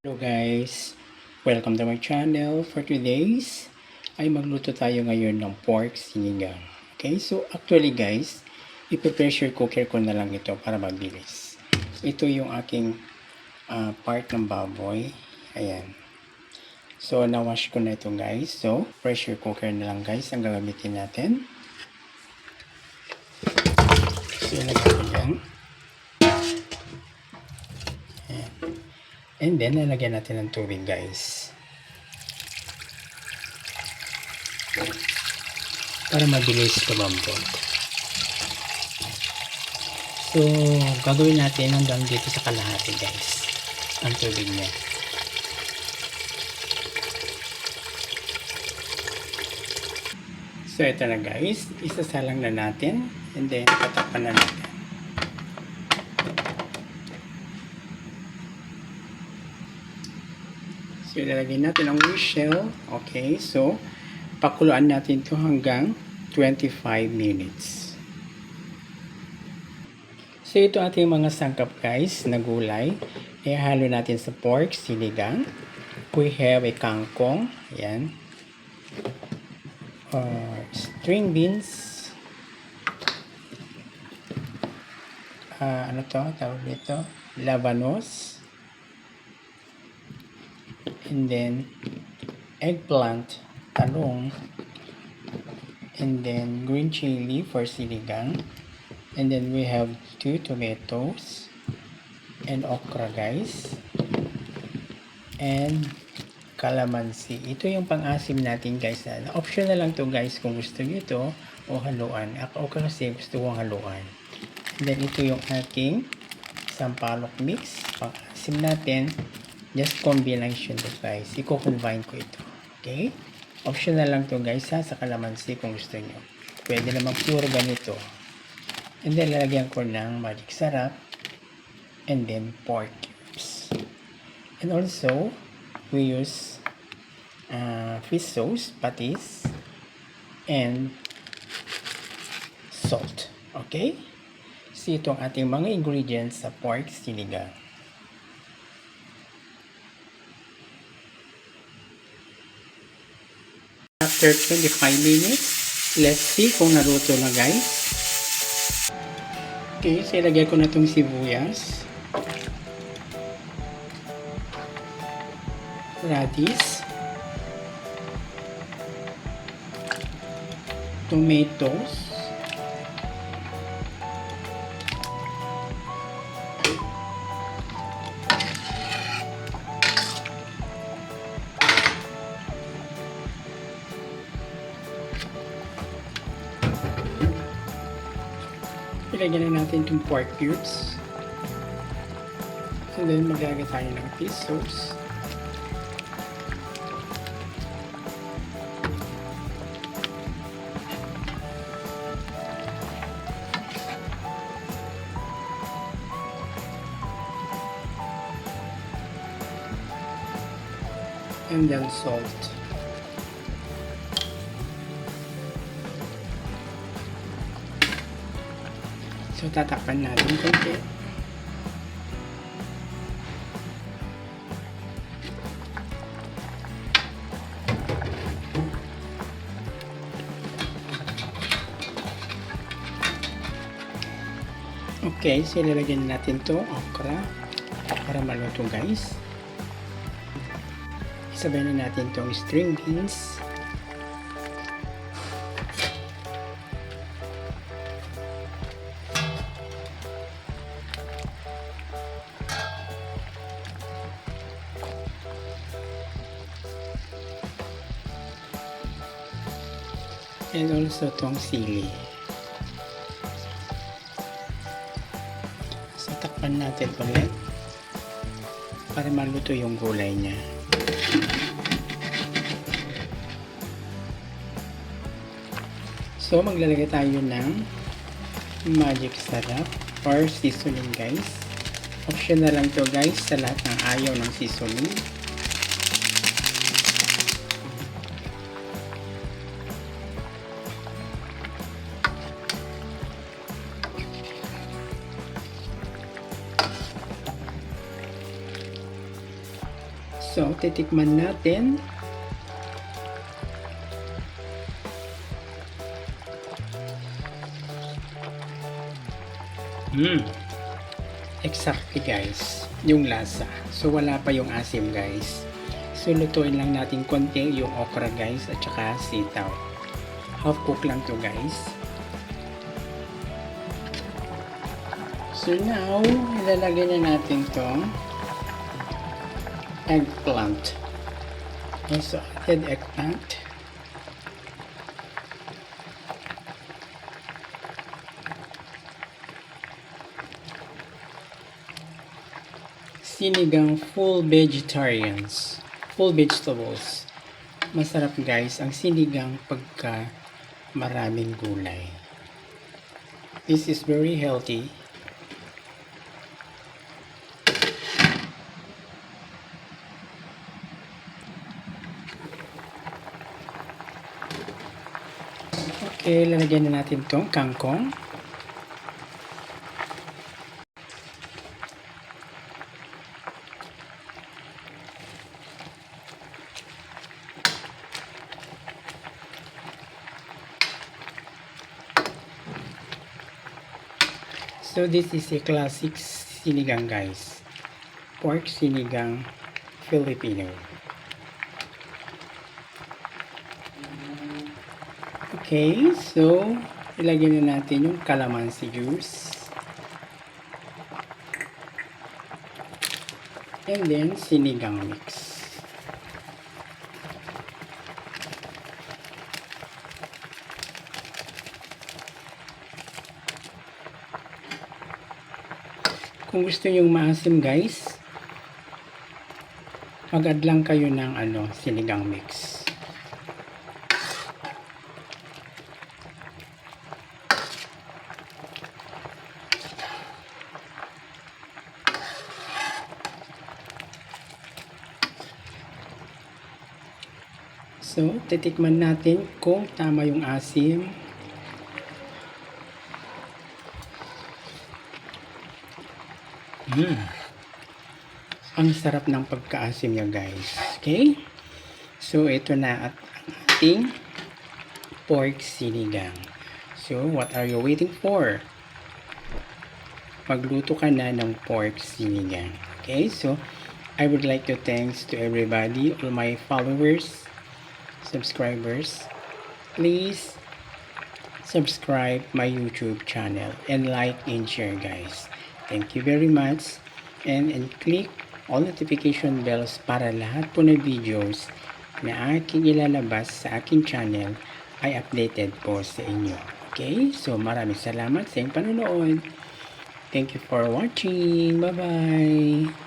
Hello guys, welcome to my channel. For today's ay magluto tayo ngayon ng pork sinigang. Okay, so actually guys, ipe-pressure cooker ko na lang ito para mabilis. Ito yung aking part ng baboy. Ayan. So na-wash ko na ito guys. So pressure cooker na lang guys ang gagamitin natin. So ilagay ko dyan. And then, lalagyan natin ng tubig guys. Para mabilis lumambot. So, gagawin natin hanggang dito sa kalahati guys. Ang tubig niya. So, ito na guys. Isasalang na natin. And then, tatakpan na natin. So, ilalagay natin ang whistle. Okay, so, pakuluan natin ito hanggang 25 minutes. So, ito ating mga sangkap guys na gulay. Ihalo natin sa pork sinigang. We have a kangkong. Ayan. String beans. Ano to? Tawag dito? Labanos. And then eggplant, talong, and then green chili for sinigang, and then we have 2 tomatoes and okra guys, and calamansi. Ito yung pang-asim natin guys. Optional lang to guys kung gusto nyo ito o haluan. Ako kasi gusto kong haluan. And then ito yung ating sampalok mix, pang-asim natin. Just combination to guys. Iko-combine ko ito. Okay? Optional lang to guys ha, sa calamansi kung gusto nyo. Pwede naman pure ganito. And then lalagyan ko ng magic sarap. And then pork cubes. And also, we use fish sauce, patis, and salt. Okay? So ito ang ating mga ingredients sa pork sinigang. After 25 minutes, let's see kung naluto na guys. Okay, so ilagay ko na itong sibuyas, radish, tomatoes, ilagyan na natin itong pork cubes. And then maglalagay tayo ng fish sauce. And then salt. So, tatakpan natin konti. Okay, so ilalagyan natin to okra para maluto guys. Isabay na natin tong string beans. And also tong sili. So, takpan natin ulit para maluto yung gulay niya. So, maglalagay tayo ng magic sarap or seasoning guys. Optional lang to guys sa lahat ng ayaw ng seasoning. So, titikman natin. Exactly guys, yung lasa. So, wala pa yung asim guys. So, lutuin lang natin konti yung okra guys at saka sitaw. Half cook lang to guys. So now, ilalagay na natin tong eggplant. Also added eggplant. Sinigang full vegetarians. Full vegetables. Masarap guys ang sinigang pagka maraming gulay. This is very healthy. Okay, lalagyan na natin itong kangkong. So this is a classic sinigang guys. Pork sinigang Filipino. Okay, so ilagay na natin yung calamansi juice. And then sinigang mix. Kung gusto yung maasim guys, mag-add lang kayo ng sinigang mix. So, titikman natin kung tama yung asim. Ang sarap ng pagkaasim niya guys. Okay? So, ito na at ang ating pork sinigang. So, what are you waiting for? Magluto ka na ng pork sinigang. Okay? So, I would like to thanks to everybody, all my followers, subscribers. Please subscribe my YouTube channel and like and share guys. Thank you very much and click all notification bells para lahat po na videos na aking ilalabas sa aking channel ay updated po sa inyo. Okay? So maraming salamat sa inyong panonood. Thank you for watching. Bye-bye.